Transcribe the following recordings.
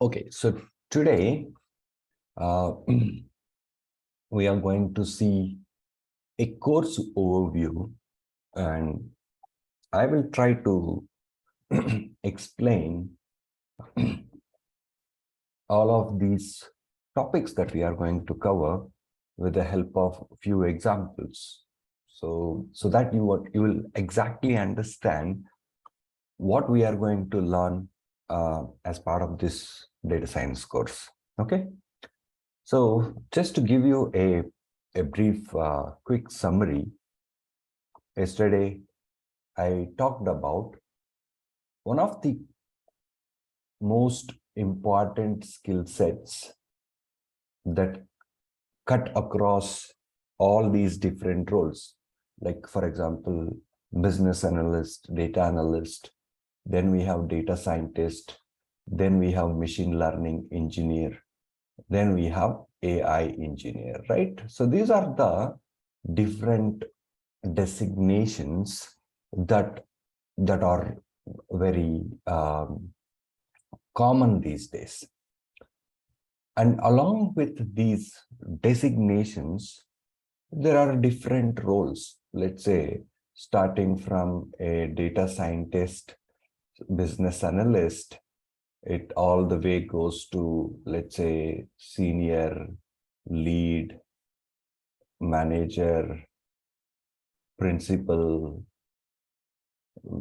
Okay, so today we are going to see a course overview, and I will try to explain all of these topics that we are going to cover with the help of a few examples. So that you will exactly understand what we are going to learn as part of this data science course. Okay. So just to give you a brief, quick summary, yesterday I talked about one of the most important skill sets that cut across all these different roles. Like, for example, business analyst, data analyst, then we have data scientist, then we have machine learning engineer, then we have AI engineer, right? So these are the different designations that are very common these days. And along with these designations, there are different roles. Let's say, starting from a data scientist, business analyst, it all the way goes to, let's say, senior, lead, manager, principal,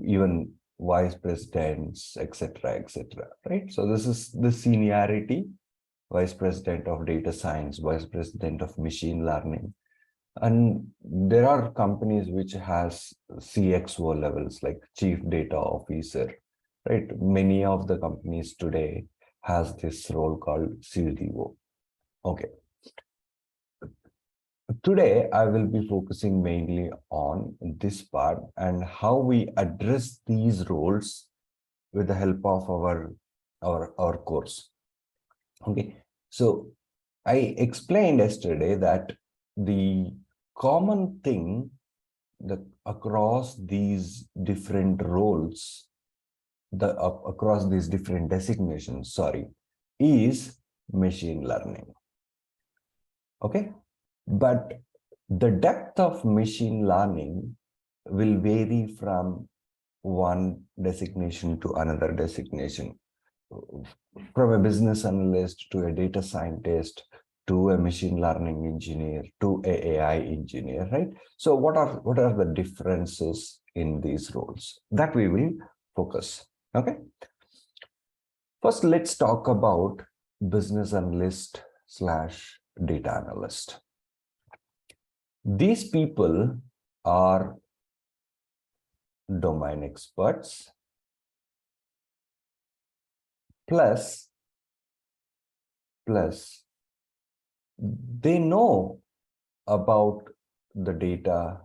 even vice presidents, etc., right? So this is the seniority: vice president of data science, vice president of machine learning. And there are companies which has CXO levels, like chief data officer, right? Many of the companies today has this role called CDO. Okay. Today, I will be focusing mainly on this part and how we address these roles with the help of our course. Okay, so I explained yesterday that the common thing that across these different roles, across these different designations, is machine learning. Okay, but the depth of machine learning will vary from one designation to another designation, from a business analyst to a data scientist to a machine learning engineer to a AI engineer, right? So what are the differences in these roles that we will focus? Okay, first let's talk about business analyst slash data analyst. These people are domain experts plus they know about the data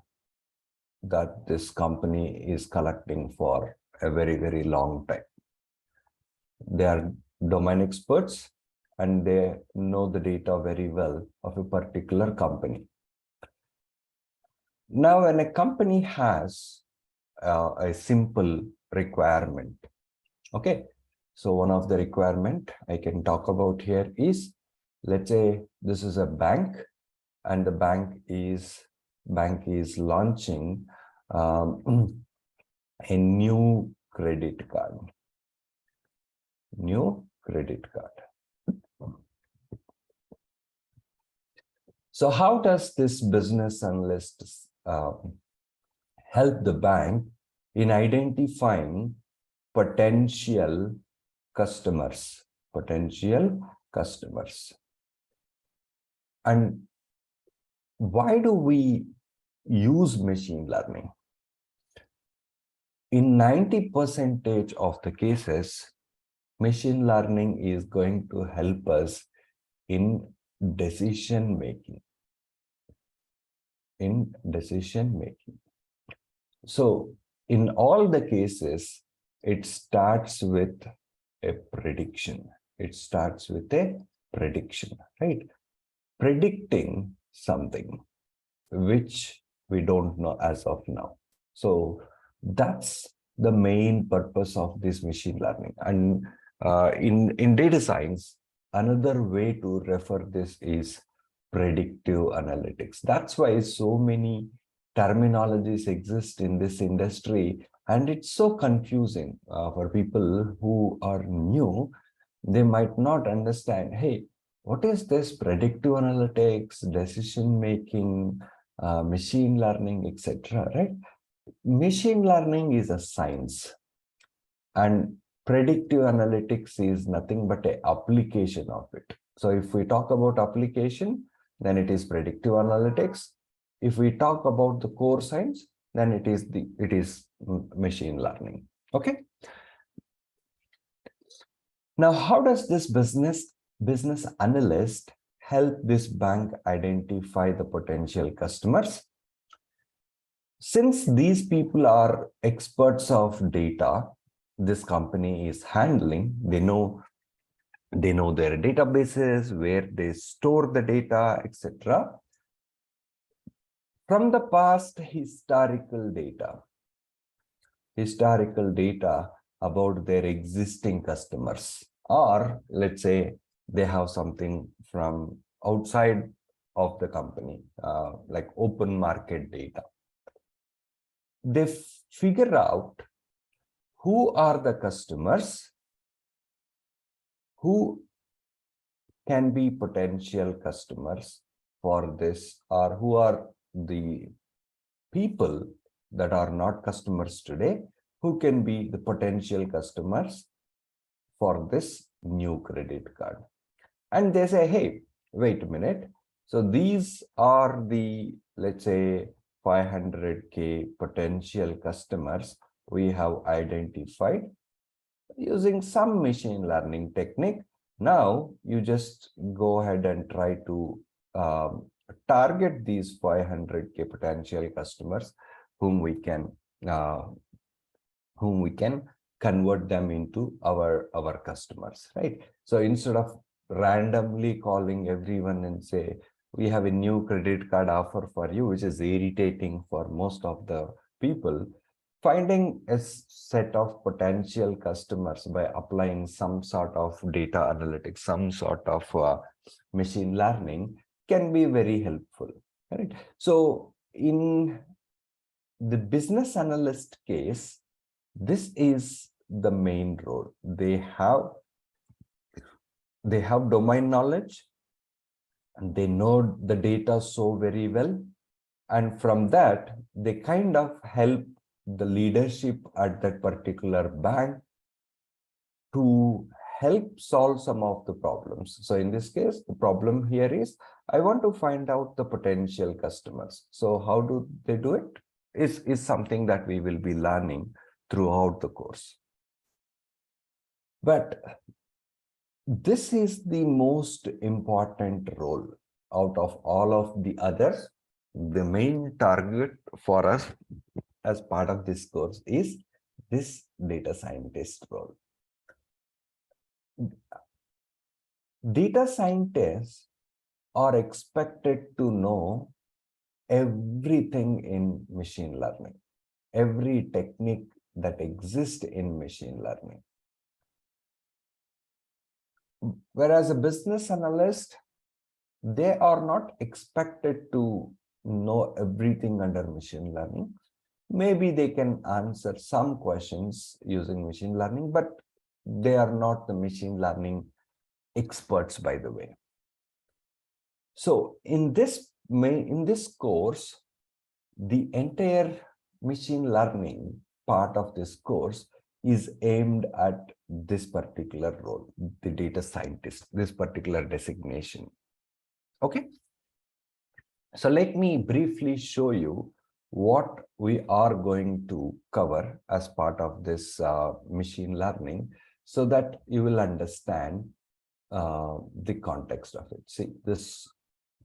that this company is collecting for a very, very long time. They are domain experts and they know the data very well of a particular company. Now, when a company has a simple requirement, okay, so one of the requirement I can talk about here is, let's say this is a bank, and the bank is launching a new credit card. So how does this business analyst help the bank in identifying potential customers? And why do we use machine learning? In 90% of the cases, machine learning is going to help us in decision making. So in all the cases, it starts with a prediction. Right? Predicting something which we don't know as of now. So that's the main purpose of this machine learning. And In data science, another way to refer this is predictive analytics. That's why so many terminologies exist in this industry, and it's so confusing for people who are new. They might not understand, hey, what is this predictive analytics, decision making, machine learning, etc. Right? Machine learning is a science, and predictive analytics is nothing but a application of it. So if we talk about application, then it is predictive analytics. If we talk about the core science, then it is machine learning. Okay. Now, how does this business analyst help this bank identify the potential customers? Since these people are experts of data, this company is handling, they know their databases, where they store the data, etc. From the past, historical data about their existing customers, or let's say they have something from outside of the company, like open market data. They figure out who are the customers who can be potential customers for this, or who are the people that are not customers today, who can be the potential customers for this new credit card. And they say, hey, wait a minute. So these are the, let's say, 500K potential customers we have identified using some machine learning technique. Now you just go ahead and try to target these 500K potential customers whom we can convert them into our customers, right? So instead of randomly calling everyone and say, we have a new credit card offer for you, which is irritating for most of the people, finding a set of potential customers by applying some sort of data analytics, some sort of machine learning can be very helpful, right? So in the business analyst case, this is the main role. They have domain knowledge, and they know the data so very well, and from that they kind of help the leadership at that particular bank to help solve some of the problems. So in this case, the problem here is, I want to find out the potential customers. So how do they do it? Is something that we will be learning throughout the course. But this is the most important role out of all of the others. The main target for us as part of this course is this data scientist role. Data scientists are expected to know everything in machine learning, every technique that exists in machine learning. Whereas a business analyst, they are not expected to know everything under machine learning. Maybe they can answer some questions using machine learning, but they are not the machine learning experts, by the way. So in this course, the entire machine learning part of this course is aimed at this particular role, the data scientist, this particular designation. Okay. So let me briefly show you what we are going to cover as part of this machine learning, so that you will understand the context of it. See, this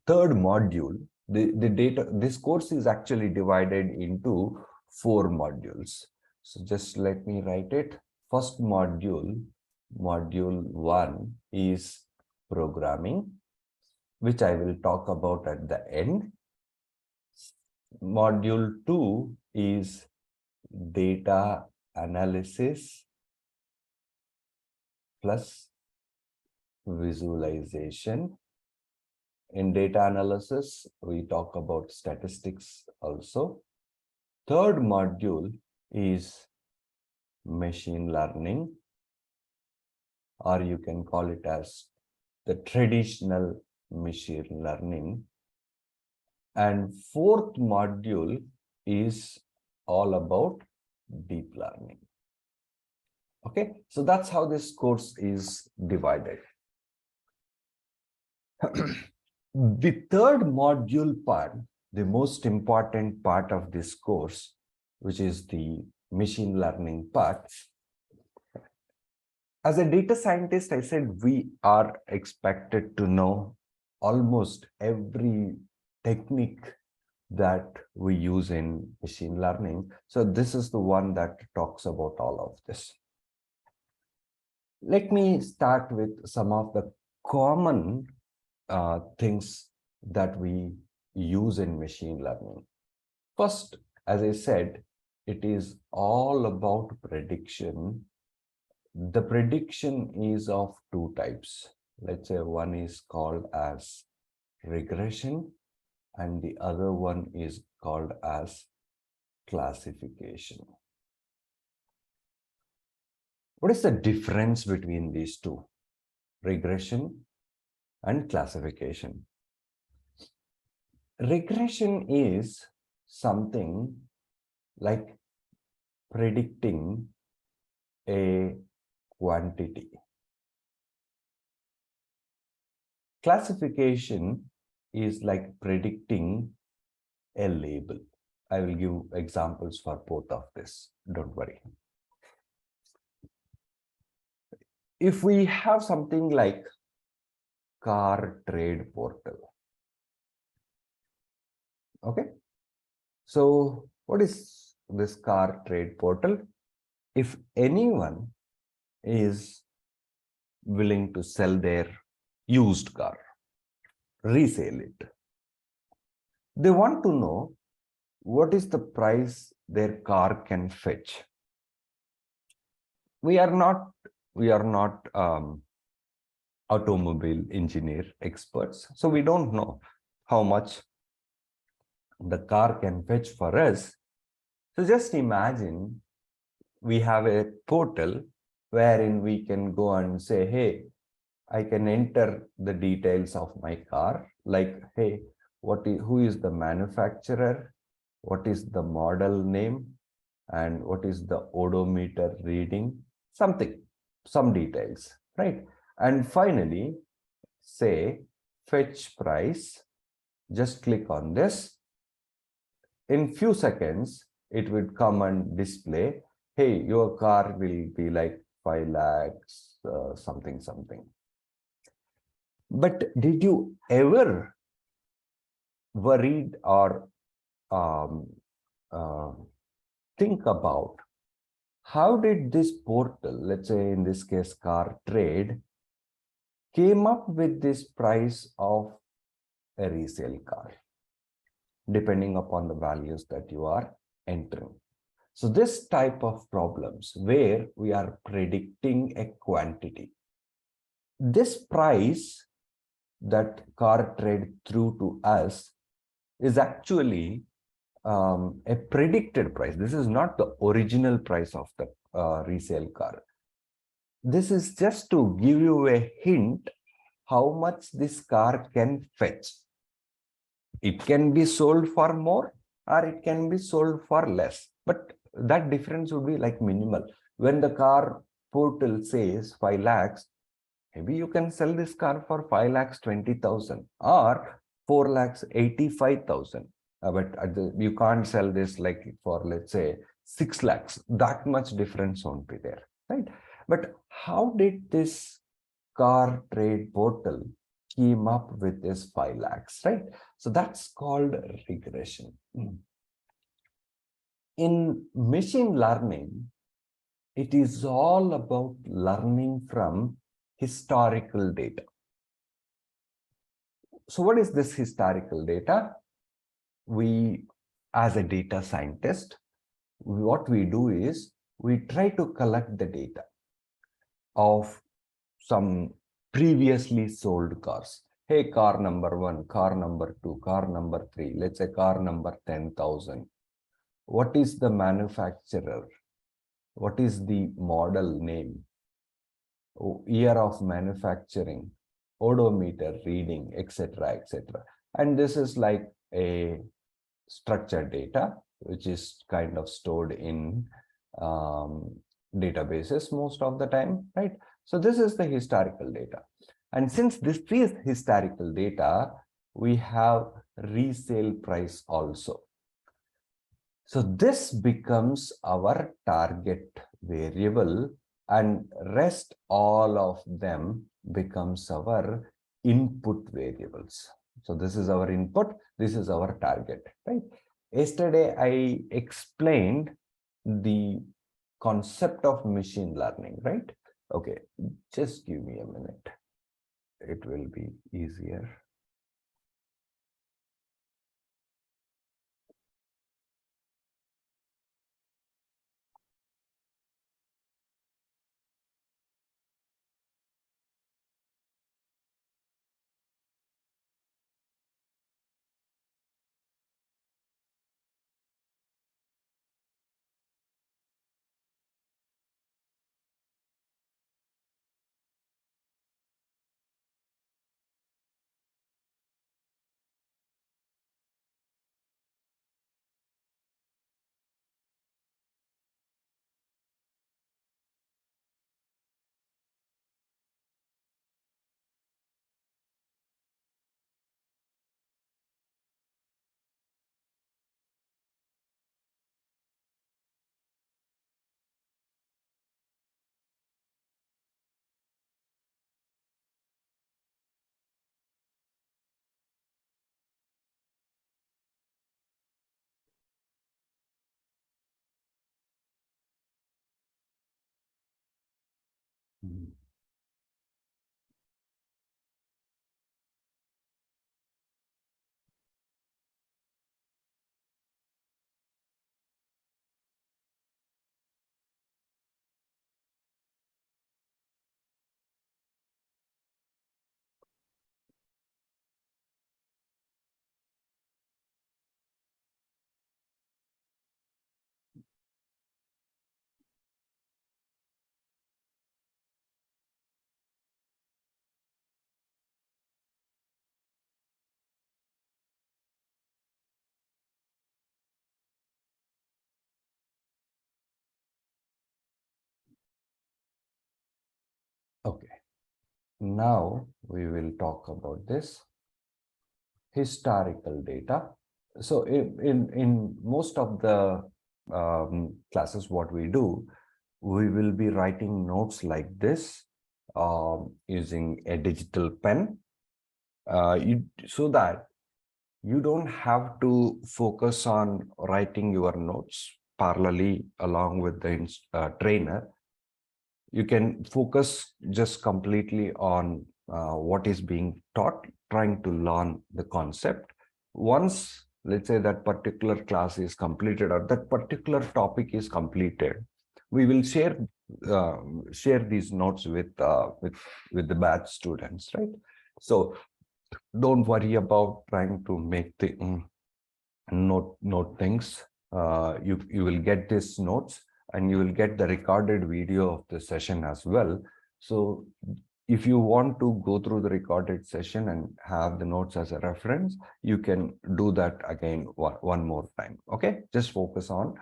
third module, this course is actually divided into 4 modules. So just let me write it. First module, module 1 is programming, which I will talk about at the end. Module 2 is data analysis. plus visualization. In data analysis, we talk about statistics also. Third module is machine learning, or you can call it as the traditional machine learning. And fourth module is all about deep learning. Okay, so that's how this course is divided. The third module part, the most important part of this course, which is the machine learning part. As a data scientist, I said we are expected to know almost every technique that we use in machine learning. So this is the one that talks about all of this. Let me start with some of the common things that we use in machine learning. First, as I said, it is all about prediction. The prediction is of two types. Let's say one is called as regression and the other one is called as classification. What is the difference between these two? Regression and classification. Regression is something like predicting a quantity. Classification is like predicting a label. I will give examples for both of this, don't worry. If we have something like car trade portal, okay, so what is this car trade portal? If anyone is willing to sell their used car, resell it, they want to know what is the price their car can fetch. We are not automobile engineer experts, so we don't know how much the car can fetch for us. So just imagine we have a portal wherein we can go and say, hey, I can enter the details of my car, like, hey, who is the manufacturer, what is the model name, and what is the odometer reading, some details, right? And finally, say fetch price, just click on this. In few seconds, it would come and display, hey, your car will be like 5 lakhs, something. But did you ever worried or think about how did this portal, let's say in this case car trade, came up with this price of a resale car, depending upon the values that you are entering? So this type of problems where we are predicting a quantity, this price that car trade threw to us is actually a predicted price. This is not the original price of the resale car. This is just to give you a hint how much this car can fetch. It can be sold for more or it can be sold for less, but that difference would be like minimal. When the car portal says 5 lakhs, maybe you can sell this car for 5 lakhs 20,000 or 4 lakhs 85,000. But you can't sell this like for, let's say, 6 lakhs. That much difference won't be there, right? But how did this car trade portal came up with this 5 lakhs, right? So that's called regression. In machine learning, it is all about learning from historical data. So what is this historical data? We, as a data scientist, what we do is we try to collect the data of some previously sold cars. Hey, car number 1, car number 2, car number 3, let's say car number 10,000. What is the manufacturer? What is the model name? Year of manufacturing, odometer reading, etc., etc. And this is like a structured data, which is kind of stored in databases most of the time, right? So this is the historical data. And since this is historical data, we have resale price also. So this becomes our target variable, and rest all of them becomes our input variables. So this is our input, this is our target, right? Yesterday, I explained the concept of machine learning, right? Okay, just give me a minute. It will be easier. Okay, now we will talk about this historical data. So in most of the classes, what we do, we will be writing notes like this using a digital pen, so that you don't have to focus on writing your notes parallelly along with the trainer. You can focus just completely on what is being taught, trying to learn the concept. Once, let's say, that particular class is completed or that particular topic is completed, we will share these notes with the batch students, right? So don't worry about trying to make the note things. You will get these notes, and you will get the recorded video of the session as well. So if you want to go through the recorded session and have the notes as a reference, you can do that again one more time. Okay, just focus on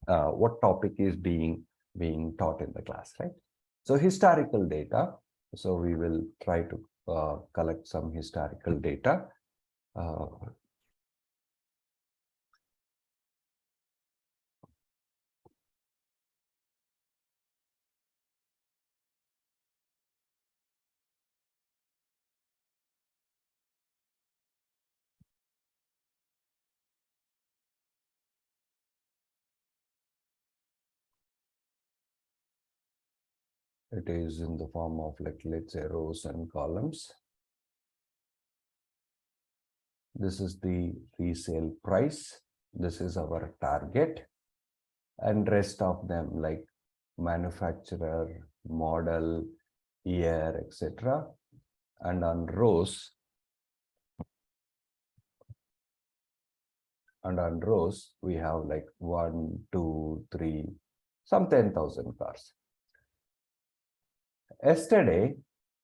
what topic is being taught in the class, right? So historical data. So we will try to collect some historical data. It is in the form of, like, let's say, rows and columns. This is the resale price. This is our target, and rest of them like manufacturer, model, year, etc. And on rows, we have like 1, 2, 3, some 10,000 cars. Yesterday,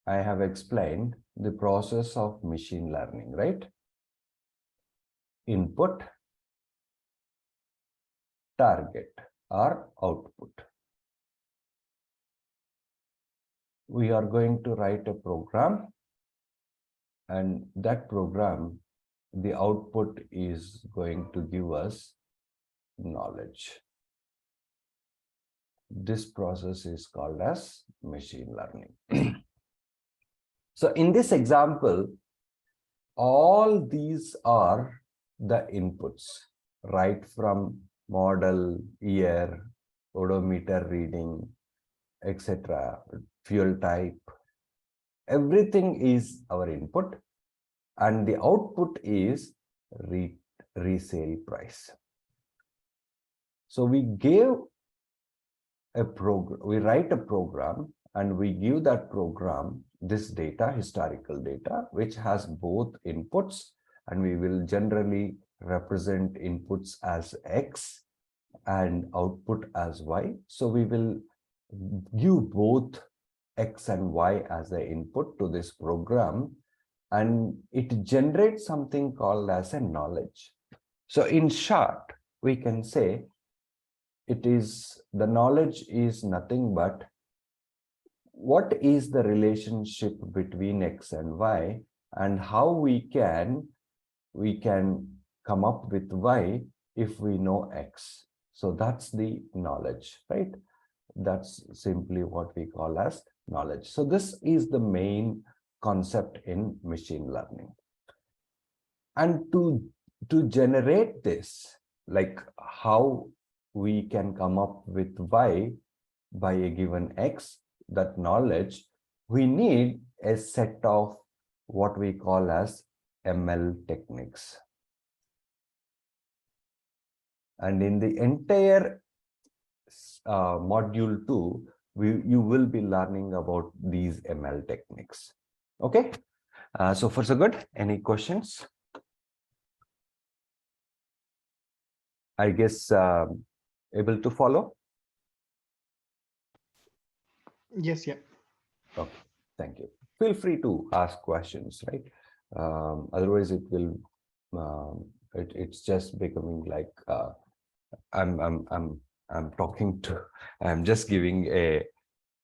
I have explained the process of machine learning, right? Input, target, or output. We are going to write a program, and that program, the output is going to give us knowledge. This process is called as machine learning. So in this example, all these are the inputs, right from model, year, odometer reading, etc., fuel type. Everything is our input, and the output is resale price. So we write a program, and we give that program this data, historical data, which has both inputs, and we will generally represent inputs as X and output as Y. So we will give both X and Y as the input to this program, and it generates something called as a knowledge. So in short, we can say the knowledge is nothing but what is the relationship between X and Y, and how we can come up with Y if we know X. So that's the knowledge, right? That's simply what we call as knowledge. So this is the main concept in machine learning. And to generate this, like how we can come up with Y by a given X, that knowledge, we need a set of what we call as ML techniques. And in the entire module 2, you will be learning about these ML techniques. Okay, so far so good. Any questions? I guess able to follow? Yes, yeah. Okay, thank you. Feel free to ask questions, right? Otherwise, it will it's just becoming like I'm talking to, I'm just giving a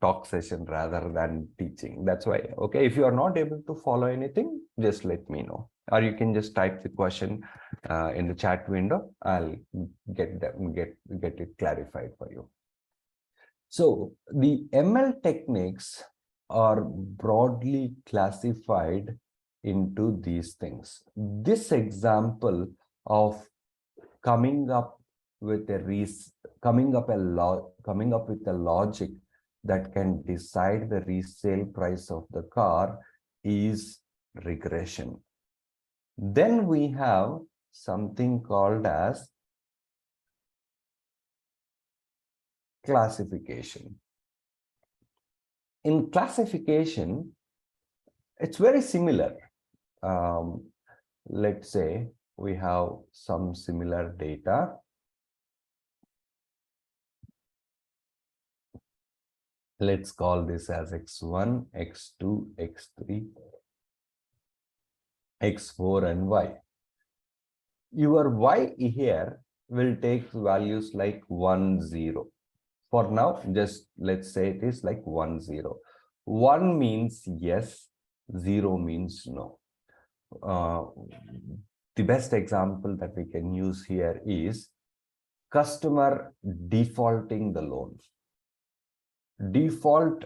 talk session rather than teaching. That's why. Okay, if you are not able to follow anything, just let me know, or you can just type the question in the chat window. I'll get it clarified for you. So the ML techniques are broadly classified into these things. This example of coming up with a logic that can decide the resale price of the car is regression. Then we have something called as classification. In classification, it's very similar. Let's say we have some similar data. Let's call this as X1, X2, X3, X4, and Y. Your Y here will take values like 1, 0. For now, just let's say it is like 1, 0. 1 means yes, 0 means no. The best example that we can use here is customer defaulting the loan. Default,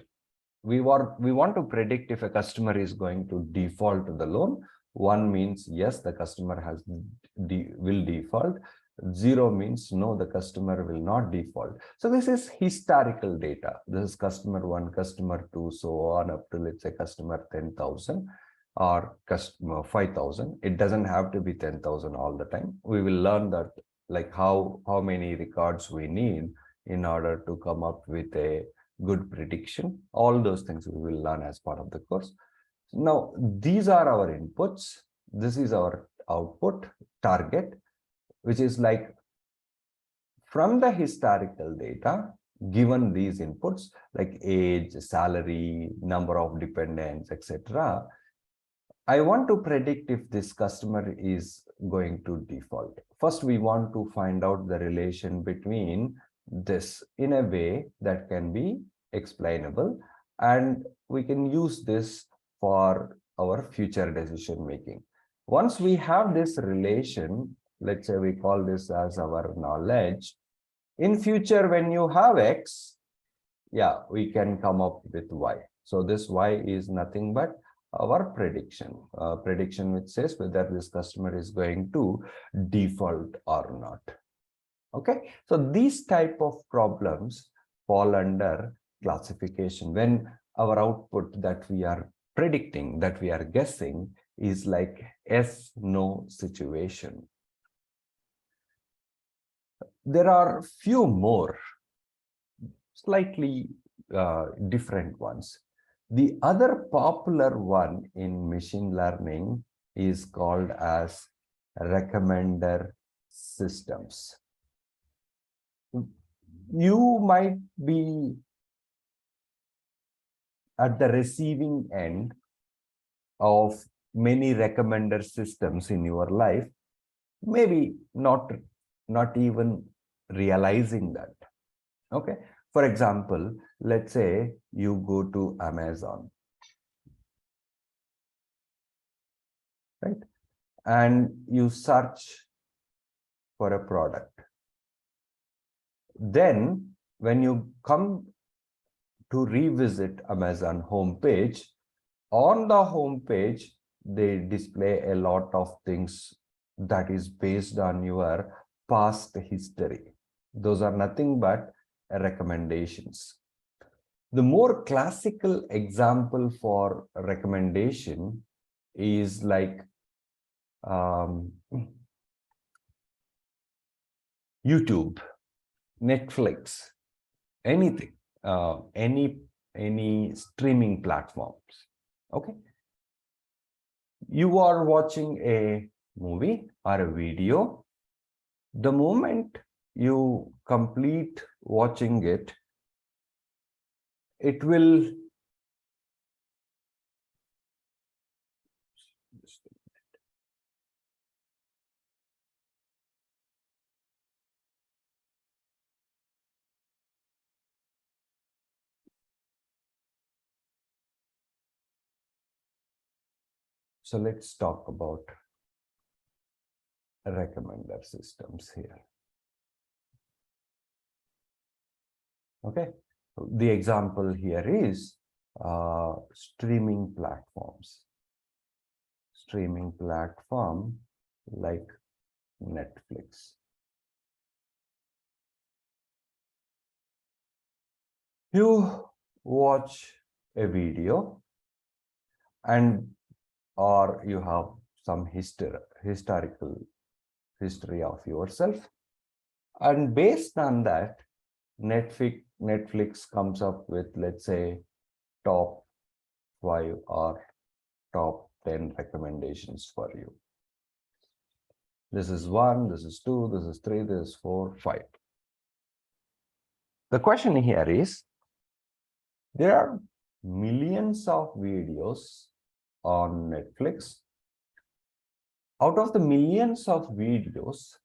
we want to predict if a customer is going to default the loan. 1 means yes, the customer will default. 0 means no, the customer will not default. So this is historical data. This is customer 1, customer 2, so on up to, let's say, customer 10,000 or customer 5,000. It doesn't have to be 10,000 all the time. We will learn that, like how many records we need in order to come up with a good prediction. All those things we will learn as part of the course. Now, these are our inputs. This is our output target, which is like from the historical data, given these inputs like age, salary, number of dependents, etc., I want to predict if this customer is going to default. First, we want to find out the relation between this in a way that can be explainable, and we can use this for our future decision making. Once we have this relation, let's say we call this as our knowledge, in future when you have X, yeah, we can come up with Y. So this Y is nothing but our prediction which says whether this customer is going to default or not. Okay, so these type of problems fall under classification when our output that we are predicting, that we are guessing, is like yes no situation. There are few more slightly different ones. The other popular one in machine learning is called as recommender systems. You might be at the receiving end of many recommender systems in your life, maybe not even realizing that. Okay, for example, let's say you go to Amazon, right, and you search for a product. Then when you come to revisit Amazon homepage, on the homepage they display a lot of things that is based on your past history. Those are nothing but recommendations. The more classical example for recommendation is like YouTube, Netflix, anything, any streaming platforms. Okay, you are watching a movie or a video. The moment you complete watching it, it will so let's talk about recommender systems here. Okay, the example here is streaming platforms. Streaming platform like Netflix. You watch a video and or you have some historical history of yourself, and based on that, Netflix comes up with, let's say, top 5 or top 10 recommendations for you. This is 1, this is 2, this is 3, this is 4, 5. The question here is, there are millions of videos on Netflix. Out of the millions of videos,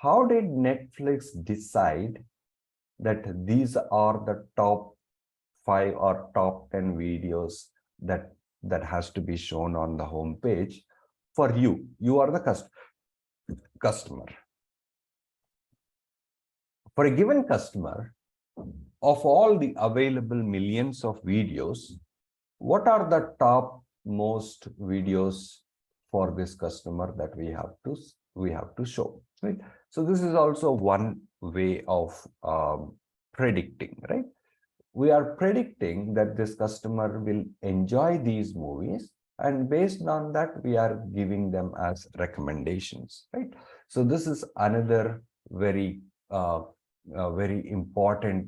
how did Netflix decide that these are the top 5 or top 10 videos that has to be shown on the home page for you? You are the customer. For a given customer, of all the available millions of videos, what are the top most videos for this customer that we have to show, right? So this is also one way of predicting, right? We are predicting that this customer will enjoy these movies, and based on that we are giving them as recommendations, right? So this is another very important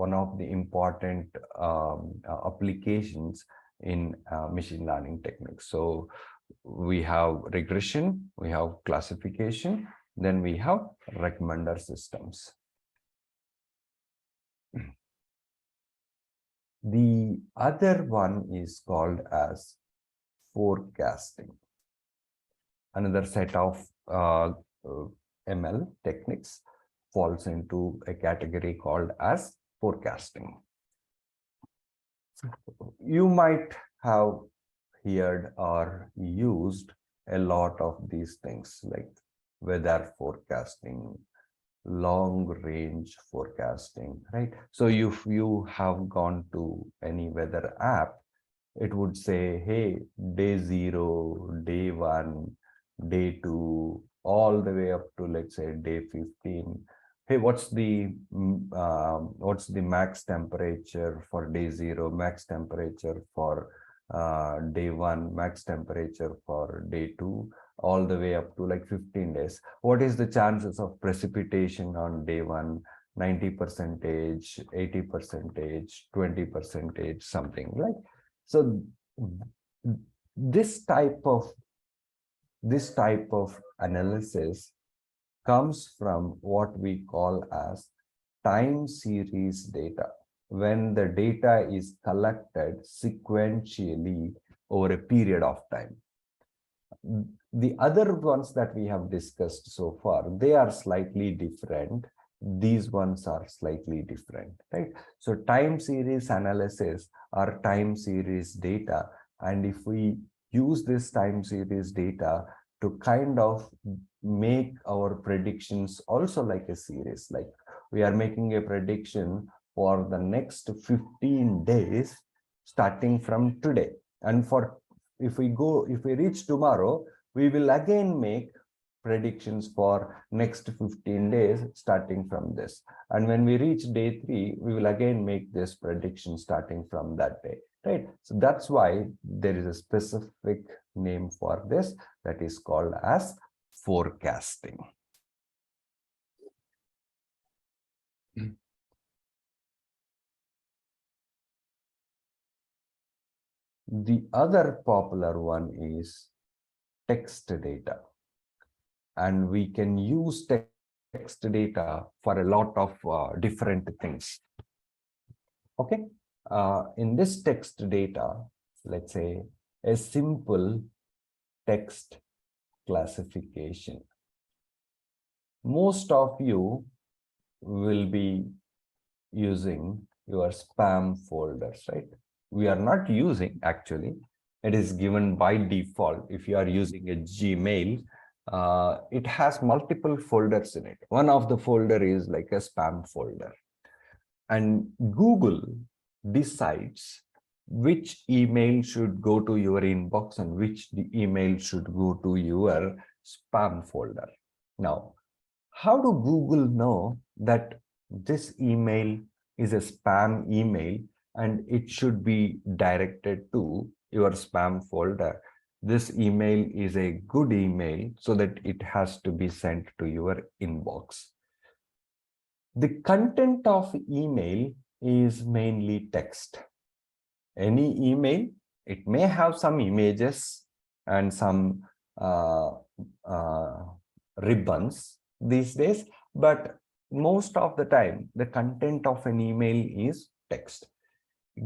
one of the important applications in machine learning techniques. So we have regression, we have classification, then we have recommender systems. The other one is called as forecasting. Another set of ML techniques falls into a category called as forecasting. You might have heard or used a lot of these things like weather forecasting, long range forecasting, right? So if you have gone to any weather app, it would say, hey, day 0, day 1, day 2, all the way up to, let's say, day 15. Hey, what's the max temperature for day 0, max temperature for day 1, max temperature for day 2, all the way up to like 15 days. What is the chances of precipitation on day 1? 90%, 80%, 20%, something like. So this type of analysis comes from what we call as time series data, when the data is collected sequentially over a period of time. The other ones that we have discussed so far, they are slightly different. These ones are slightly different, right? So time series analysis or time series data, and if we use this time series data to kind of make our predictions also like a series, like we are making a prediction for the next 15 days starting from today, and for if we reach tomorrow, we will again make predictions for next 15 days starting from this, and when we reach day 3, we will again make this prediction starting from that day, right? So that's why there is a specific name for this that is called as forecasting. The other popular one is text data, and we can use text data for a lot of different things. Okay, in this text data, let's say a simple text classification. Most of you will be using your spam folders, right? We are not using, actually, it is given by default. If you are using a Gmail, it has multiple folders in it. One of the folder is like a spam folder, and Google decides which email should go to your inbox and which email should go to your spam folder. Now, how do Google know that this email is a spam email and it should be directed to your spam folder? This email is a good email so that it has to be sent to your inbox. The content of email is mainly text. Any email, it may have some images and some ribbons these days, but most of the time the content of an email is text.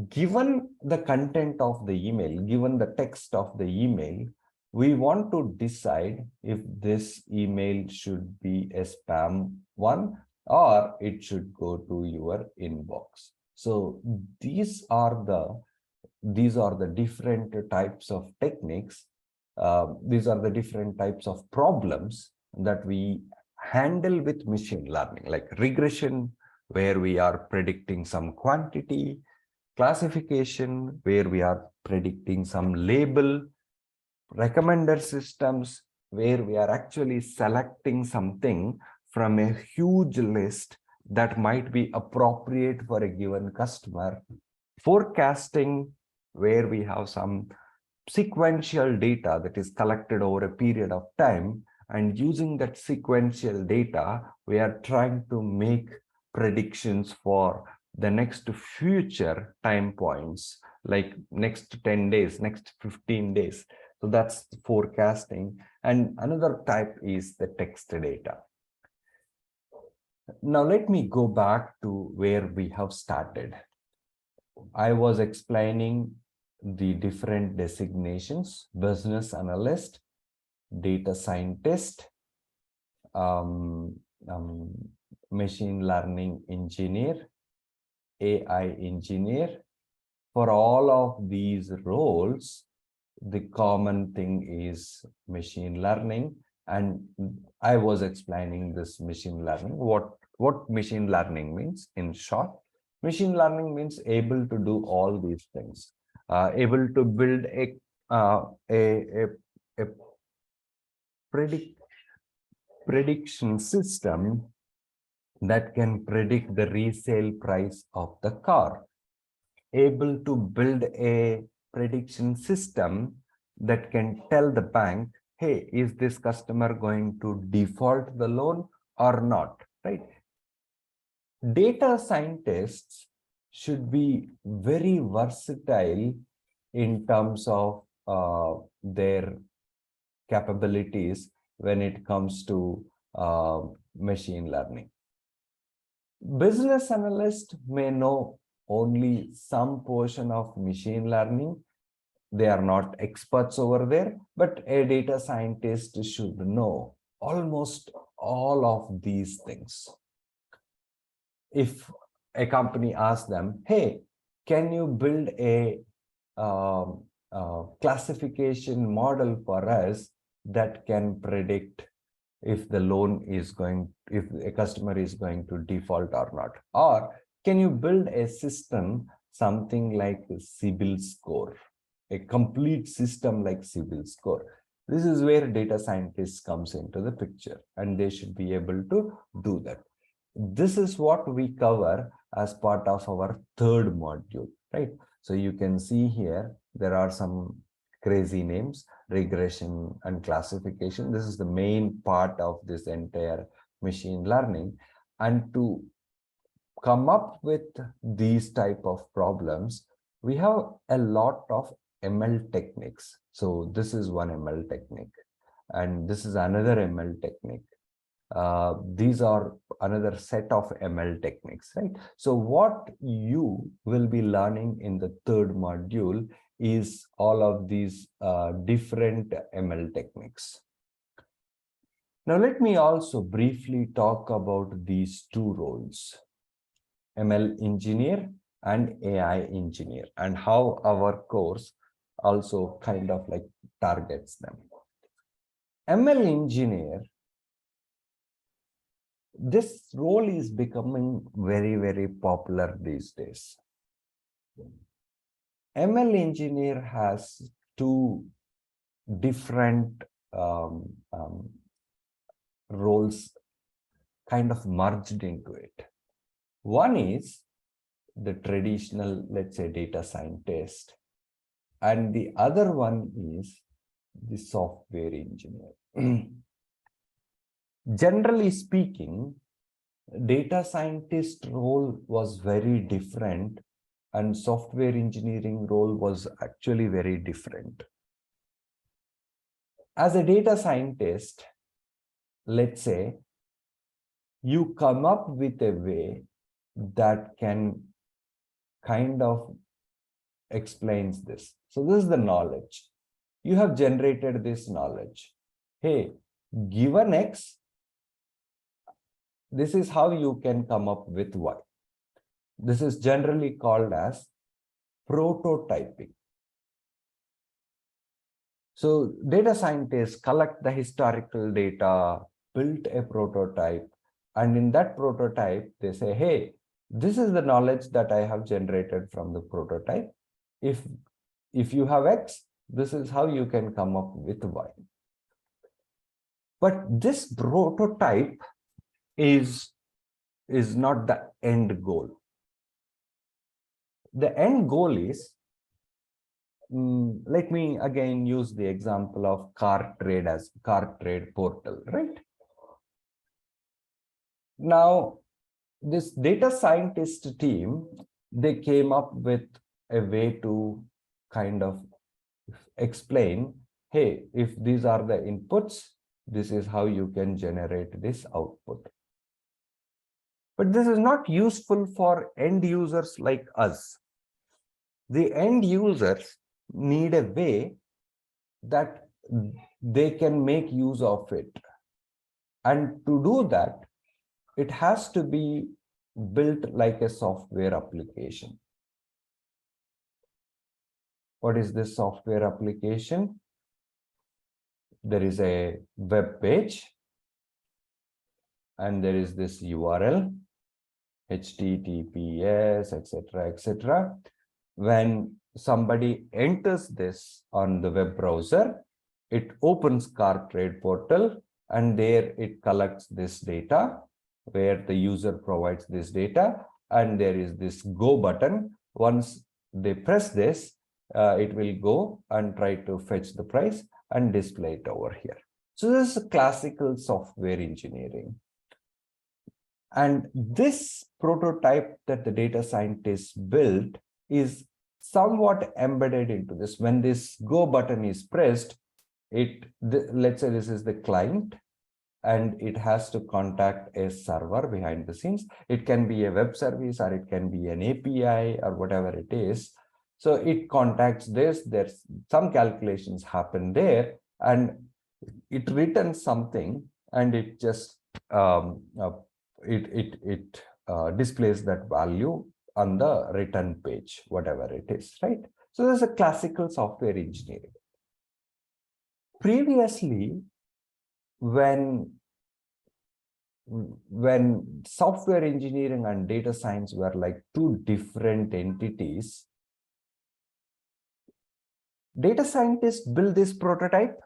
Given the content of the email, given the text of the email, we want to decide if this email should be a spam one or it should go to your inbox. So these are the different types of techniques. These are the different types of problems that we handle with machine learning, like regression, where we are predicting some quantity, classification, where we are predicting some label, recommender systems, where we are actually selecting something from a huge list that might be appropriate for a given customer, forecasting, where we have some sequential data that is collected over a period of time, and using that sequential data, we are trying to make predictions for the next future time points, like next 10 days, next 15 days. So that's forecasting. And another type is the text data. Now, let me go back to where we have started. I was explaining the different designations: business analyst, data scientist, um, um, machine learning engineer, AI engineer. For all of these roles, the common thing is machine learning. And I was explaining this machine learning. What machine learning means in short? Machine learning means able to do all these things, able to build a prediction system that can predict the resale price of the car, able to build a prediction system that can tell the bank, hey, is this customer going to default the loan or not, right? Data scientists should be very versatile in terms of their capabilities when it comes to machine learning. Business analyst may know only some portion of machine learning. They are not experts over there, but a data scientist should know almost all of these things. If a company asks them, hey, can you build a classification model for us that can predict if the loan is going, if a customer is going to default or not? Or can you build a system, something like CIBIL score, a complete system like CIBIL score? This is where data scientists comes into the picture, and they should be able to do that. This is what we cover as part of our third module, right? So you can see here, there are some crazy names: regression and classification. This is the main part of this entire machine learning. And to come up with these type of problems, we have a lot of ML techniques. So this is one ML technique, and this is another ML technique. These are another set of ML techniques, right? So what you will be learning in the third module is all of these different ML techniques. Now, let me also briefly talk about these two roles, ML engineer and AI engineer, and how our course also kind of like targets them. ML engineer, this role is becoming very, very popular these days. ML engineer has two different roles kind of merged into it. One is the traditional, let's say, data scientist, and the other one is the software engineer. Generally speaking, data scientist role was very different, and software engineering role was actually very different. As a data scientist, let's say you come up with a way that can kind of explains this. So this is the knowledge. You have generated this knowledge. Hey, given X, this is how you can come up with Y. This is generally called as prototyping. So data scientists collect the historical data, build a prototype, and in that prototype, they say, hey, this is the knowledge that I have generated from the prototype. If you have X, this is how you can come up with Y. But this prototype is not the end goal. The end goal is, let me again use the example of car trade portal, right? Now, this data scientist team, they came up with a way to kind of explain, hey, if these are the inputs, this is how you can generate this output. But this is not useful for end users like us. The end users need a way that they can make use of it. And to do that, it has to be built like a software application. What is this software application? There is a web page, and there is this URL, HTTPS, etc., etc. When somebody enters this on the web browser, it opens Car Trade Portal, and there it collects this data where the user provides this data, and there is this go button. Once they press this, it will go and try to fetch the price and display it over here. So this is classical software engineering. And this prototype that the data scientists built is somewhat embedded into this. When this go button is pressed, let's say this is the client, and it has to contact a server behind the scenes. It can be a web service, or it can be an API, or whatever it is. So it contacts this, there's some calculations happen there, and it returns something, and it just displays that value on the return page, whatever it is, right? So there's a classical software engineering. Previously, when software engineering and data science were like two different entities, data scientists build this prototype,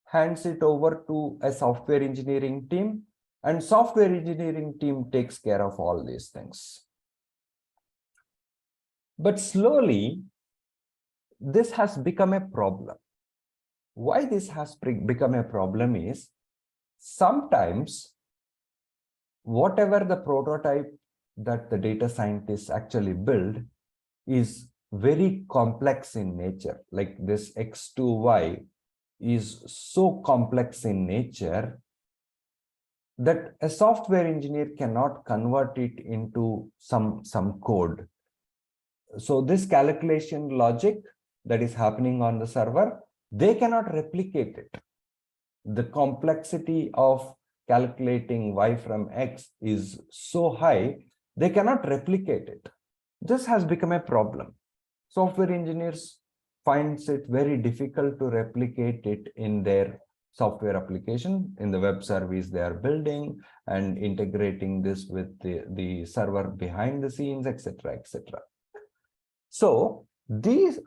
hands it over to a software engineering team, and software engineering team takes care of all these things. But slowly, this has become a problem. Why this has become a problem is, sometimes whatever the prototype that the data scientists actually build is very complex in nature. Like this X to Y is so complex in nature that a software engineer cannot convert it into some code. So this calculation logic that is happening on the server, they cannot replicate it. The complexity of calculating Y from X is so high, they cannot replicate it. This has become a problem. Software engineers finds it very difficult to replicate it in their software application, in the web service they are building, and integrating this with the server behind the scenes, etc., etc. So this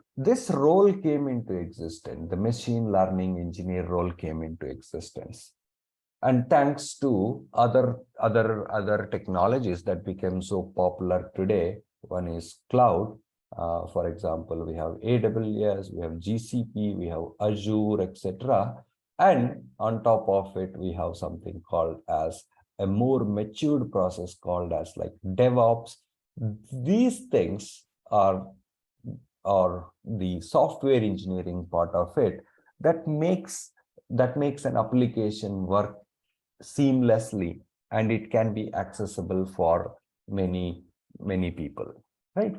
role came into existence. The machine learning engineer role came into existence. And thanks to other technologies that became so popular today, one is cloud. For example, we have AWS, we have GCP, we have Azure, etc. And on top of it, we have something called as a more matured process called as like DevOps. These things are the software engineering part of it that makes an application work seamlessly, and it can be accessible for many people, right?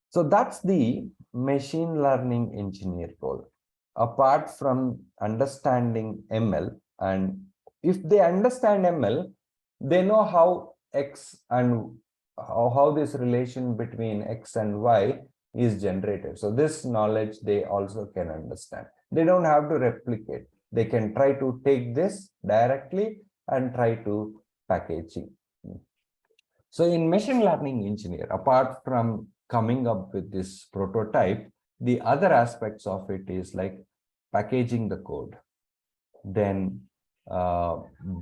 So that's the machine learning engineer role. Apart from understanding ML, and if they understand ML, they know how X and how this relation between X and Y is generated. So this knowledge they also can understand. They don't have to replicate. They can try to take this directly and try to packaging. So in machine learning engineer, apart from coming up with this prototype, the other aspects of it is like packaging the code, then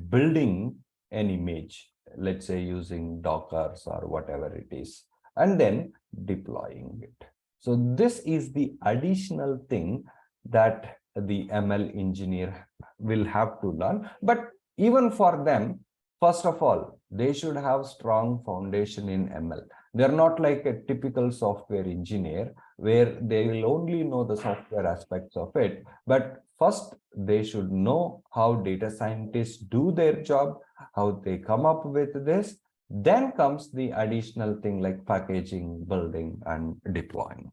building an image, let's say using Dockers or whatever it is, and then deploying it. So this is the additional thing that the ML engineer will have to learn. But even for them, First of all, they should have strong foundation in ML. They're not like a typical software engineer where they will only know the software aspects of it. But first, they should know how data scientists do their job, how they come up with this. Then comes the additional thing like packaging, building, and deploying.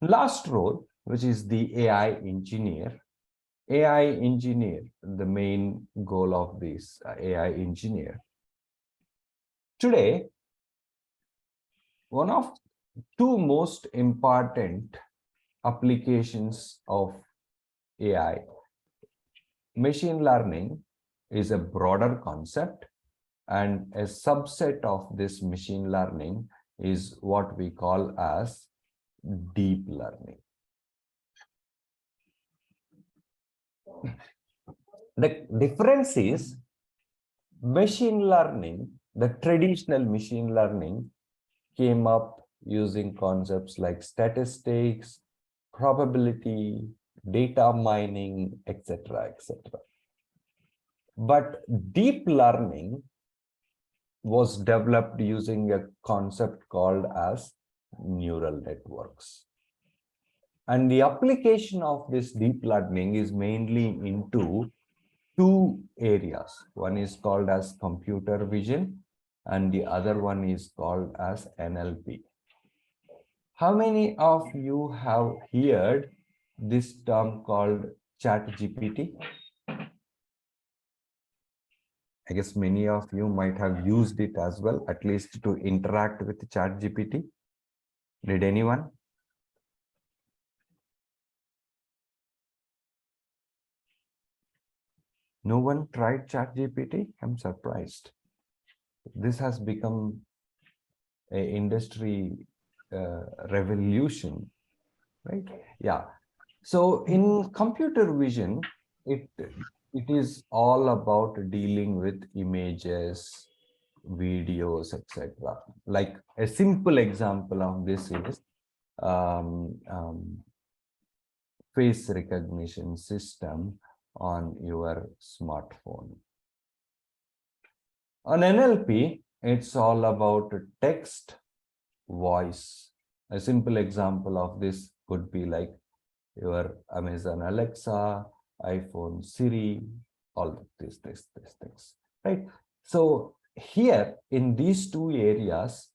Last role, which is the AI engineer. AI engineer, the main goal of this AI engineer. Today, one of two most important applications of AI, machine learning is a broader concept, and a subset of this machine learning is what we call as deep learning. The difference is machine learning, the traditional machine learning came up using concepts like statistics, probability, data mining, etc., etc. But deep learning was developed using a concept called as neural networks. And the application of this deep learning is mainly into two areas. One is called as computer vision, and the other one is called as NLP. How many of you have heard this term called ChatGPT? I guess many of you might have used it as well, at least to interact with ChatGPT. Did anyone? No one tried ChatGPT? I'm surprised. This has become an industry revolution, right? Yeah. So in computer vision, it is all about dealing with images, videos, etc. Like a simple example of this is um, um, face recognition system on your smartphone. On NLP, it's all about text, voice. A simple example of this could be like your Amazon Alexa, iPhone Siri, all these things, right? So here in these two areas,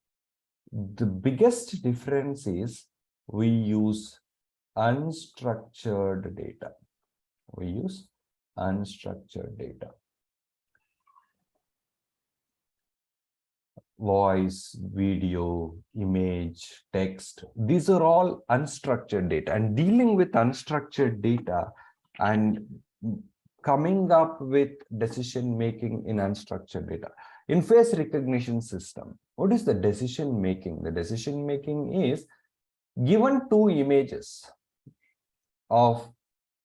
the biggest difference is we use unstructured data. We use unstructured data. Voice, video, image, text, these are all unstructured data, and dealing with unstructured data and coming up with decision making in unstructured data. In face recognition system, what is the decision making? The decision making is given two images of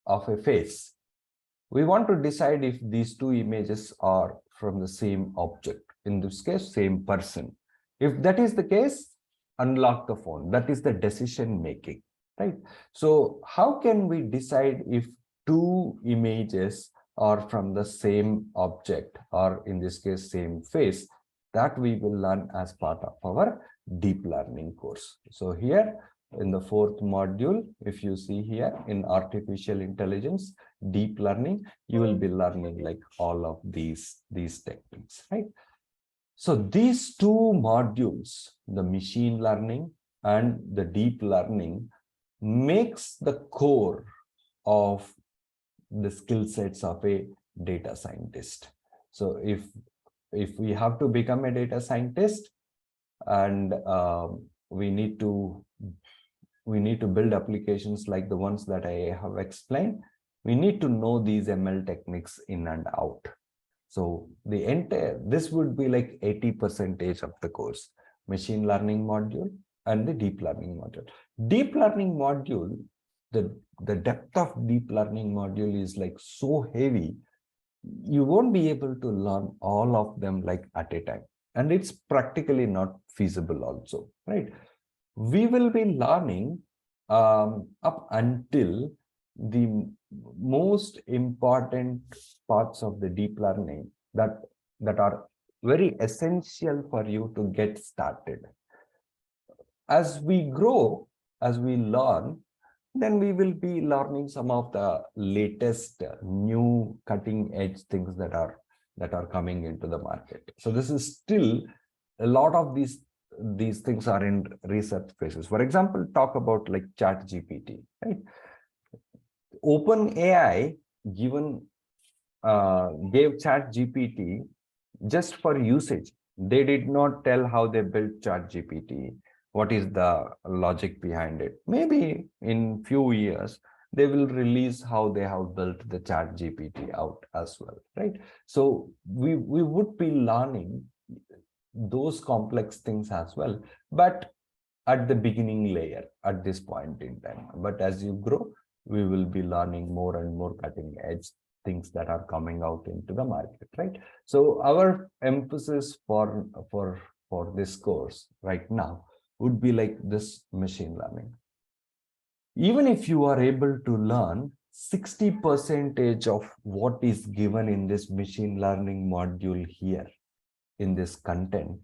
a face. We want to decide if these two images are from the same object. In this case, same person. If that is the case, unlock the phone. That is the decision making, right? So how can we decide if two images are from the same object, or in this case, same face? That we will learn as part of our deep learning course. So here in the fourth module, if you see here in artificial intelligence, deep learning, you will be learning like all of these techniques, right? So these two modules, the machine learning and the deep learning, makes the core of the skill sets of a data scientist. So if we have to become a data scientist, and we need to build applications like the ones that I have explained, we need to know these ML techniques in and out. So the entire, this would be like 80% of the course, machine learning module and the deep learning module. Deep learning module, the depth of deep learning module is like so heavy, you won't be able to learn all of them like at a time. And it's practically not feasible also, right? We will be learning up until the most important parts of the deep learning, that that are very essential for you to get started. As we grow, as we learn, then we will be learning some of the latest new cutting edge things that are coming into the market. So this is still a lot of these things are in research phases. For example, talk about like chat GPT, right? OpenAI gave chat GPT just for usage. They did not tell how they built chat GPT, what is the logic behind it. Maybe in few years they will release how they have built the chat GPT out as well, right? So we would be learning those complex things as well, but at the beginning layer at this point in time. But as you grow, we will be learning more and more cutting edge things that are coming out into the market, right? So our emphasis for this course right now would be like this machine learning. Even if you are able to learn 60% of what is given in this machine learning module here in this content,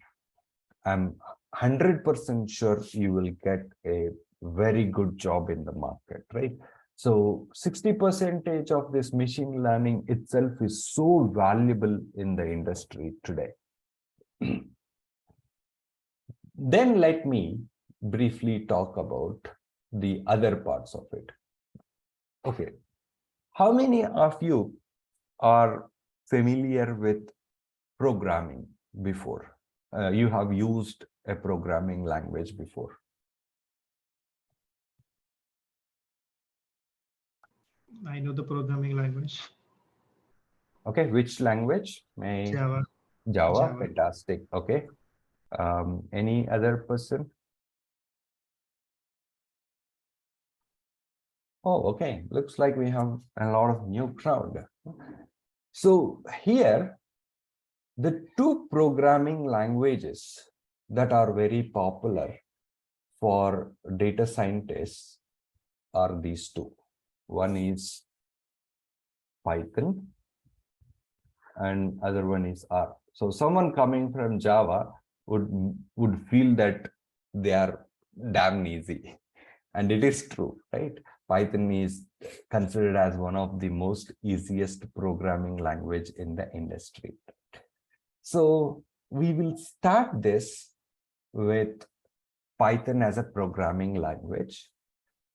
I'm 100% sure you will get a very good job in the market, right? So 60% of this machine learning itself is so valuable in the industry today. Then let me briefly talk about the other parts of it. Okay, how many of you are familiar with programming before? You have used a programming language before? I know the programming language. Okay, which language? Java. Java, Java. fantastic. Okay. Any other person? Oh, okay. Looks like we have a lot of new crowd. So here, the two programming languages that are very popular for data scientists are these two. One is Python and other one is R. So someone coming from Java would feel that they are damn easy. And it is true, right? Python is considered as one of the most easiest programming language in the industry. So we will start this with Python as a programming language.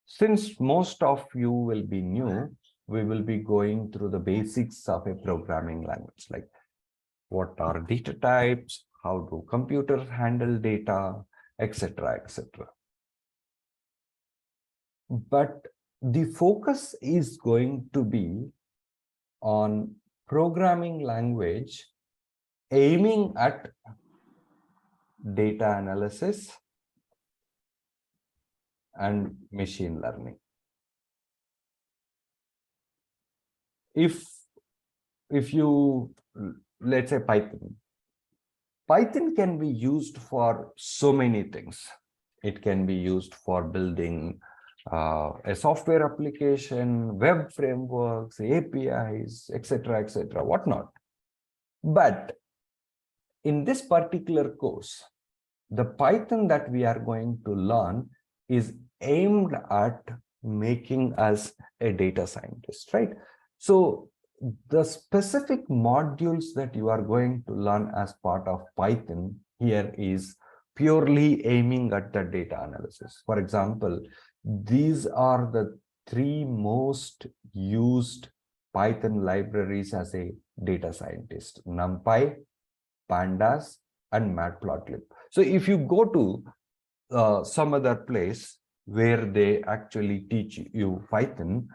Since most of you will be new, we will be going through the basics of a programming language, like what are data types, how do computers handle data, etc., etc. But the focus is going to be on programming language aiming at data analysis and machine learning. If you, let's say Python can be used for so many things. It can be used for building a software application, web frameworks, APIs, etc., whatnot. But in this particular course, the Python that we are going to learn is aimed at making us a data scientist, right? So the specific modules that you are going to learn as part of Python here is purely aiming at the data analysis. For example, these are the three most used Python libraries as a data scientist: NumPy, Pandas, and Matplotlib. So if you go to some other place where they actually teach you Python,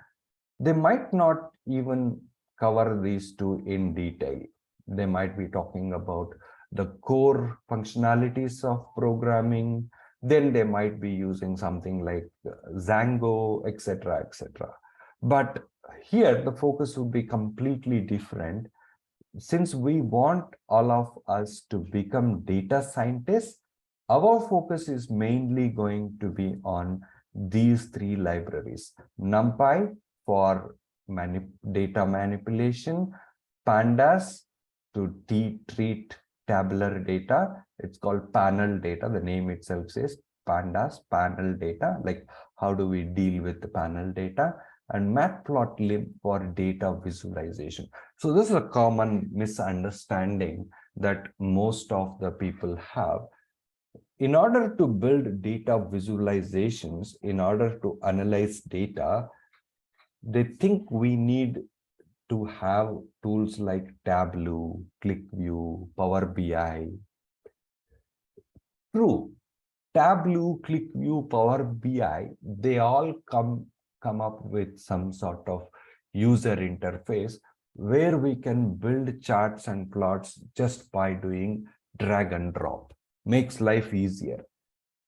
they might not even cover these two in detail. They might be talking about the core functionalities of programming. Then they might be using something like Django, etc., etc. But here the focus would be completely different. Since we want all of us to become data scientists, our focus is mainly going to be on these three libraries: NumPy for data manipulation, Pandas to treat tabular data. It's called panel data. The name itself says pandas, panel data, like how do we deal with the panel data, and matplotlib for data visualization. So this is a common misunderstanding that most of the people have. In order to build data visualizations, in order to analyze data, they think we need to have tools like Tableau, ClickView, Power BI. True, Tableau, ClickView, Power BI, they all come up with some sort of user interface where we can build charts and plots just by doing drag and drop. Makes life easier.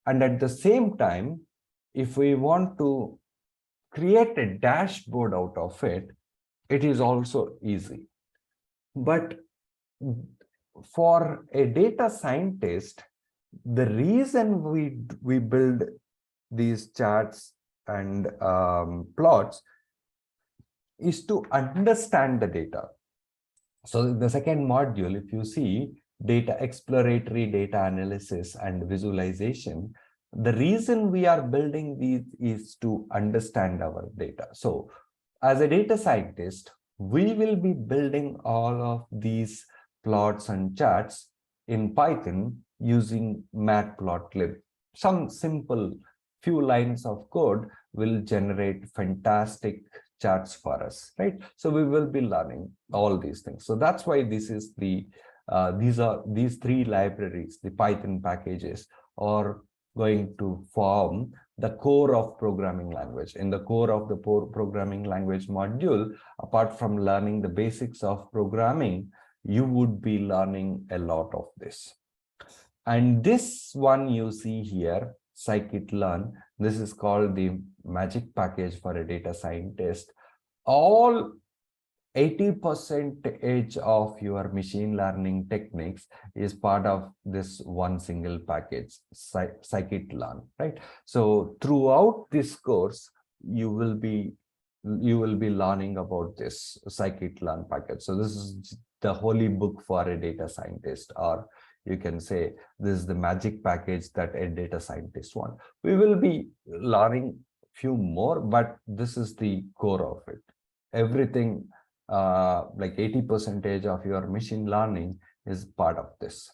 And at the same time, if we want to create a dashboard out of it, it is also easy. But for a data scientist, the reason we build these charts and plots is to understand the data. So the second module, if you see data exploratory data analysis and visualization, the reason we are building these is to understand our data. So as a data scientist, we will be building all of these plots and charts in Python using matplotlib. Some simple few lines of code will generate fantastic charts for us, right? So we will be learning all these things. So that's why this is the these three libraries, the Python packages, are going to form the core of programming language. In the core of the programming language module, apart from learning the basics of programming, you would be learning a lot of this. And this one you see here, scikit-learn, this is called the magic package for a data scientist. All 80% of your machine learning techniques is part of this one single package, scikit-learn, right? So throughout this course, you will be learning about this scikit-learn package. So this is the holy book for a data scientist, or you can say this is the magic package that a data scientist wants. We will be learning few more, but this is the core of it. Everything, like 80% of your machine learning is part of this.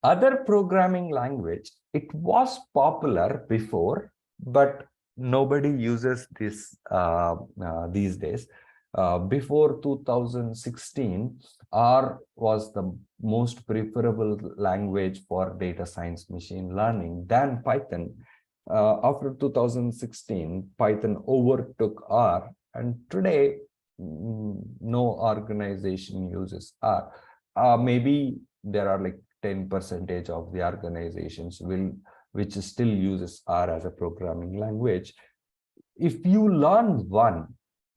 Other programming language, it was popular before, but nobody uses this these days. Before 2016, R was the most preferable language for data science machine learning than Python. After 2016, Python overtook R, and today no organization uses R. Maybe there are like 10% of the organizations which still uses R as a programming language. If you learn one,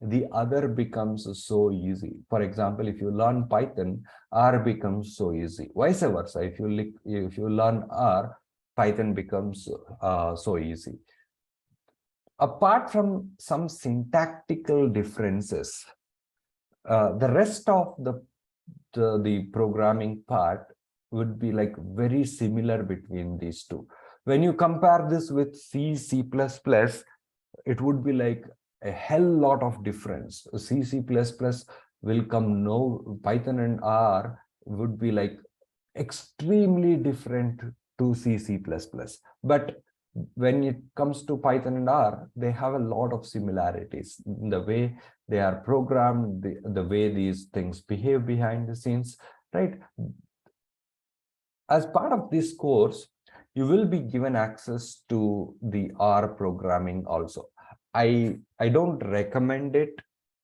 the other becomes so easy. For example, if you learn Python, R becomes so easy. Vice versa, if you learn R, Python becomes so easy. Apart from some syntactical differences, the rest of the programming part would be like very similar between these two. When you compare this with C, C++, it would be like a hell lot of difference. C, C++ will come no, Python and R would be like extremely different to C, C++. But when it comes to Python and R, they have a lot of similarities. The way they are programmed, the way these things behave behind the scenes, right? As part of this course, you will be given access to the R programming also. I don't recommend it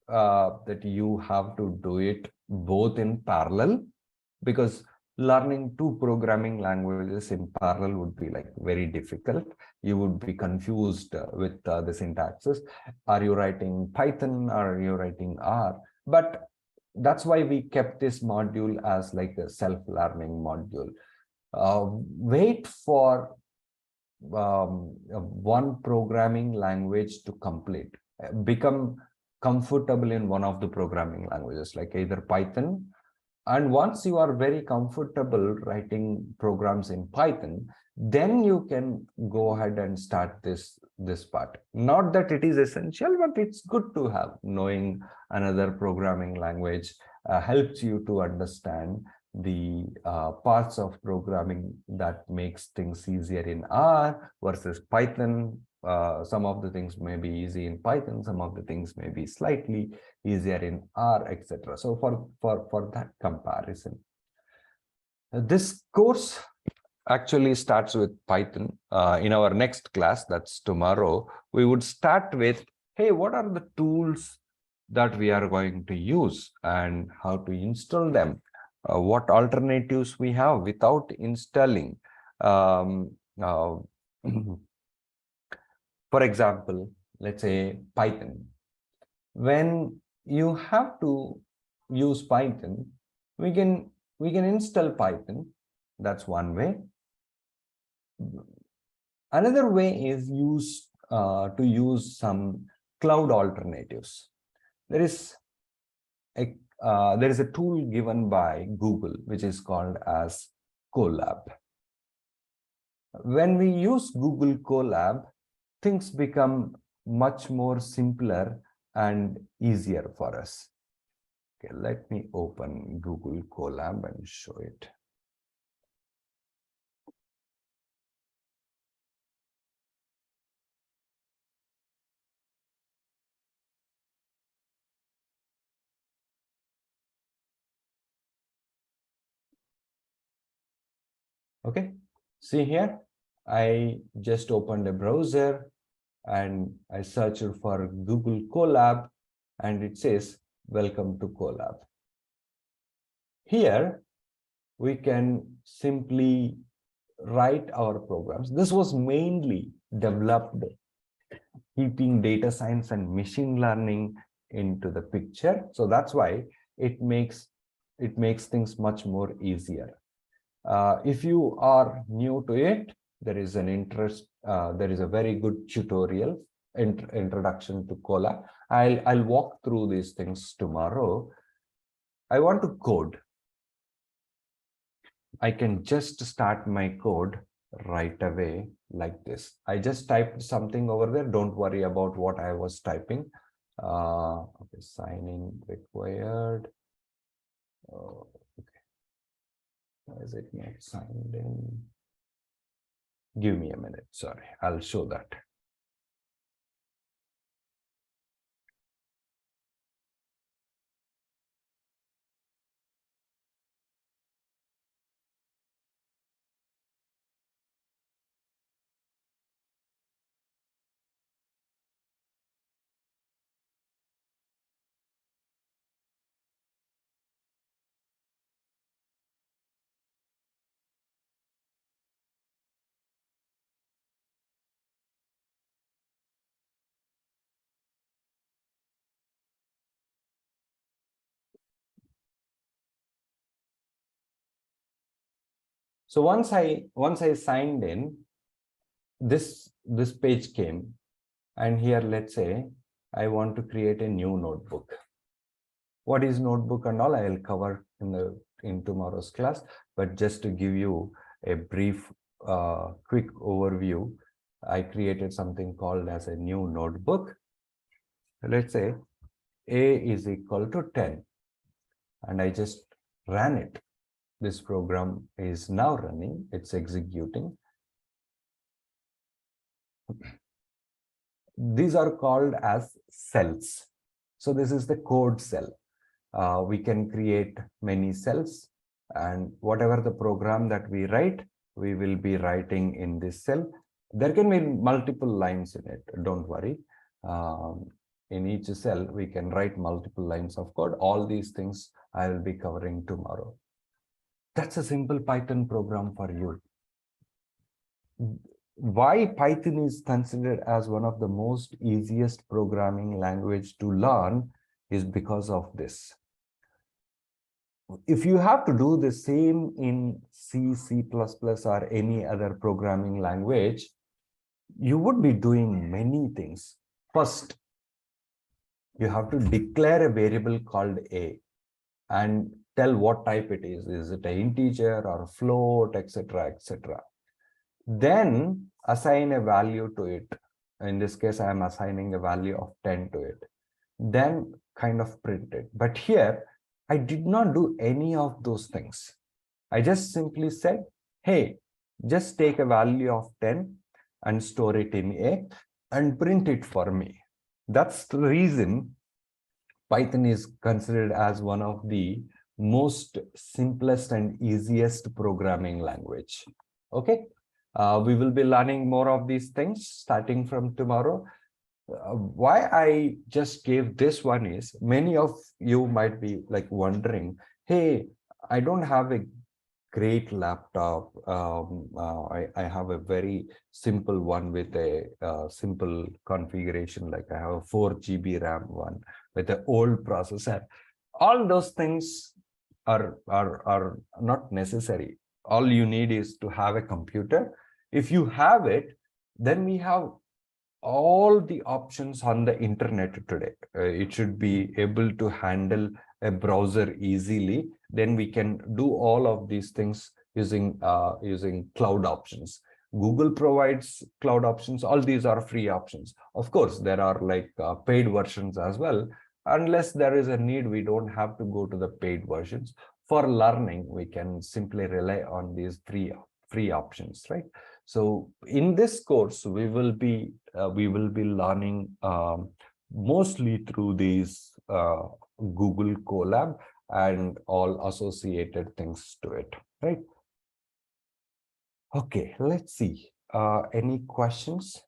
that you have to do it both in parallel, because learning two programming languages in parallel would be like very difficult. You would be confused with the syntaxes. Are you writing Python or are you writing R? But that's why we kept this module as like a self-learning module. Wait for one programming language to complete. Become comfortable in one of the programming languages, like either Python And once you are very comfortable writing programs in Python, then you can go ahead and start this part. Not that it is essential, but it's good to have. Knowing another programming language helps you to understand the parts of programming that makes things easier in R versus Python. Some of the things may be easy in Python, some of the things may be slightly easier in R, etc. So for that comparison, this course actually starts with Python. In our next class, that's tomorrow, we would start with, hey, what are the tools that we are going to use and how to install them? What alternatives we have without installing. Uh, for example, let's say Python. When you have to use Python, we can install Python. That's one way. Another way is to use some cloud alternatives. There is a tool given by Google which is called as Colab. When we use Google Colab, things become much more simpler and easier for us. Okay, let me open Google Colab and show it. Okay, see here, I just opened a browser and I searched for Google Colab and it says, welcome to Colab. Here, we can simply write our programs. This was mainly developed keeping data science and machine learning into the picture. So that's why it makes things much more easier. If you are new to it, there is a very good tutorial, introduction to Colab. I'll walk through these things tomorrow. I want to code. I can just start my code right away like this. I just typed something over there. Don't worry about what I was typing. Okay, signing required. Oh, okay. Why is it not signed in? Give me a minute. Sorry, I'll show that. So once I signed in, this page came, and here let's say I want to create a new notebook. What is notebook and all I will cover in tomorrow's class, but just to give you a brief quick overview, I created something called as a new notebook. Let's say a is equal to 10 and I just ran it. This program is now running, it's executing. These are called as cells. So this is the code cell. We can create many cells, and whatever the program that we write, we will be writing in this cell. There can be multiple lines in it, don't worry. In each cell, we can write multiple lines of code. All these things I will be covering tomorrow. That's a simple Python program for you. Why Python is considered as one of the most easiest programming language to learn is because of this. If you have to do the same in C, C++, or any other programming language, you would be doing many things. First, you have to declare a variable called a, and tell what type it is. Is it an integer or a float, etc., etc. Then assign a value to it. In this case, I am assigning a value of 10 to it. Then kind of print it. But here, I did not do any of those things. I just simply said, hey, just take a value of 10 and store it in A and print it for me. That's the reason Python is considered as one of the most simplest and easiest programming language. Okay, we will be learning more of these things starting from tomorrow. Why I just gave this one is many of you might be like wondering, hey, I don't have a great laptop. I have a very simple one with a simple configuration, like I have a 4 GB RAM one with an old processor. All those things are not necessary. All you need is to have a computer. If you have it, then we have all the options on the internet today. It should be able to handle a browser easily. Then we can do all of these things using cloud options. Google provides cloud options. All these are free options. Of course, there are like paid versions as well. Unless there is a need, we don't have to go to the paid versions. For learning, we can simply rely on these free options, right? So in this course, we will be learning mostly through these Google Colab and all associated things to it, right? Okay, let's see. Any questions?